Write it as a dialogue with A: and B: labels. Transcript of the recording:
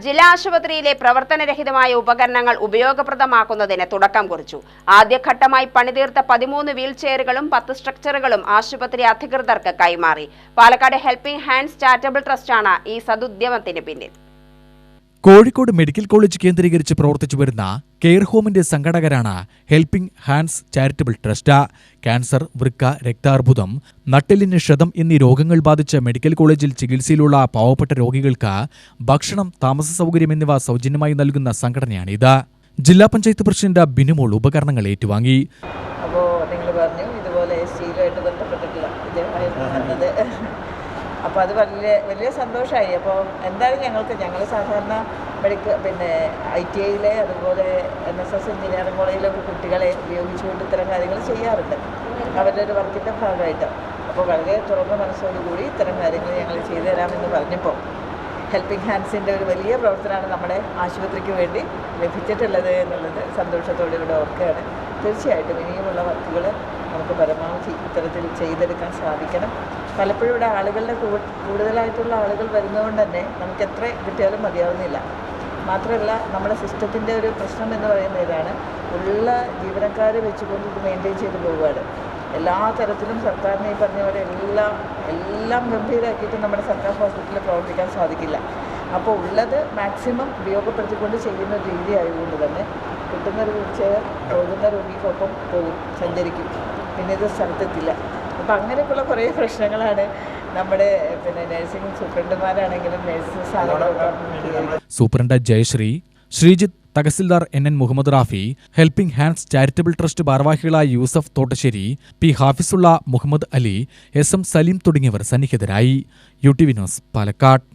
A: ജില്ലാ ആശുപത്രിയിലെ പ്രവർത്തനരഹിതമായ ഉപകരണങ്ങൾ ഉപയോഗപ്രദമാക്കുന്നതിന് തുടക്കം കുറിച്ചു. ആദ്യഘട്ടമായി പണിതീർത്ത 13 വീൽചെയറുകളും 10 സ്ട്രക്ചറുകളും ആശുപത്രി അധികൃതർക്ക് കൈമാറി. പാലക്കാട് ഹെൽപ്പിംഗ് ഹാൻഡ്സ് ചാരിറ്റബിൾ ട്രസ്റ്റാണ് ഈ സദുദ്യമത്തിന് പിന്നിൽ.
B: കോഴിക്കോട് മെഡിക്കൽ കോളേജ് കേന്ദ്രീകരിച്ച് പ്രവർത്തിച്ചു വരുന്ന കെയർ ഹോമിന്റെ സംഘാടകരാണ് helping hands charitable trust. Cancer, വൃക്ക, രക്താർബുദം, നട്ടെല്ലിന് ക്ഷതം എന്നീ രോഗങ്ങൾ ബാധിച്ച മെഡിക്കൽ കോളേജിൽ ചികിത്സയിലുള്ള പാവപ്പെട്ട രോഗികൾക്ക് ഭക്ഷണം, താമസ സൗകര്യം എന്നിവ സൗജന്യമായി നൽകുന്ന സംഘടനയാണിത്. ജില്ലാ പഞ്ചായത്ത് പ്രസിഡന്റ് ബിനുമോൾ ഉപകരണങ്ങൾ ഏറ്റുവാങ്ങി.
C: അപ്പോൾ നിങ്ങൾ പറഞ്ഞു ഇതുപോലെ സ്റ്റീലുമായിട്ട് ബന്ധപ്പെട്ടിട്ടില്ല അപ്പോൾ അത് വലിയ സന്തോഷമായി. അപ്പോൾ എന്തായാലും ഞങ്ങൾ സാധാരണ ITIയിലെ അതുപോലെ NSS എഞ്ചിനീയറിംഗ് കോളേജിലൊക്കെ കുട്ടികളെ ഉപയോഗിച്ചുകൊണ്ട് ഇത്തരം കാര്യങ്ങൾ ചെയ്യാറുണ്ട് അവരുടെ ഒരു വർക്കിൻ്റെ ഭാഗമായിട്ട്. അപ്പോൾ വളരെ തുറന്ന മനസ്സോടുകൂടി ഇത്തരം കാര്യങ്ങൾ ഞങ്ങൾ ചെയ്തു തരാമെന്ന് പറഞ്ഞപ്പോൾ ഹെൽപ്പിംഗ് ഹാൻഡ്സിൻ്റെ ഒരു വലിയ പ്രവർത്തനമാണ് നമ്മുടെ ആശുപത്രിക്ക് വേണ്ടി ലഭിച്ചിട്ടുള്ളത് എന്നുള്ളത് സന്തോഷത്തോടെ ഇവിടെ ഓർക്കുകയാണ്. തീർച്ചയായിട്ടും ഇനിയുമുള്ള വർക്കുകൾ നമുക്ക് പരമാവധി ഇത്തരത്തിൽ ചെയ്തെടുക്കാൻ സാധിക്കണം. പലപ്പോഴും ഇവിടെ ആളുകളുടെ കൂടുതലായിട്ടുള്ള ആളുകൾ വരുന്നതുകൊണ്ട് തന്നെ നമുക്ക് എത്ര കിട്ടിയാലും മതിയാവുന്നില്ല. മാത്രമല്ല നമ്മുടെ സിസ്റ്റത്തിൻ്റെ ഒരു പ്രശ്നം എന്ന് പറയുന്നത് ഇതാണ്, ഉള്ള ജീവനക്കാരെ വെച്ചുകൊണ്ട് ഇത് മെയിൻറ്റെയിൻ ചെയ്ത് പോവുകയാണ്. എല്ലാ തരത്തിലും സർക്കാരിനെ ഈ പറഞ്ഞ പോലെ എല്ലാം ഗംഭീരമാക്കിയിട്ട് നമ്മുടെ സർക്കാർ ഹോസ്പിറ്റലിൽ പ്രവർത്തിക്കാൻ സാധിക്കില്ല. അപ്പോൾ ഉള്ളത് മാക്സിമം ഉപയോഗപ്പെടുത്തിക്കൊണ്ട് ചെയ്യുന്ന രീതി ആയതുകൊണ്ട് തന്നെ കിട്ടുന്നൊരു വീൽചെയർ പോകുന്ന രോഗിക്കൊപ്പം പോകും, സഞ്ചരിക്കും, പിന്നെ ഇത് സ്ഥലത്തെത്തില്ല. അപ്പം അങ്ങനെയൊക്കെയുള്ള കുറേ പ്രശ്നങ്ങളാണ് നമ്മുടെ നഴ്സിംഗ് സൂപ്രണ്ടുമാരാണെങ്കിലും nurses
B: superintendent Jayashree, Sreejith, tahsildar NN Muhammad Rafi, helping hands charitable trust ഭാരവാഹികളായ യൂസഫ് തോട്ടശ്ശേരി, P ഹാഫിസുള്ള, മുഹമ്മദ് അലി, SM സലീം തുടങ്ങിയവർ സന്നിഹിതരായി. UTV news, Palakkad.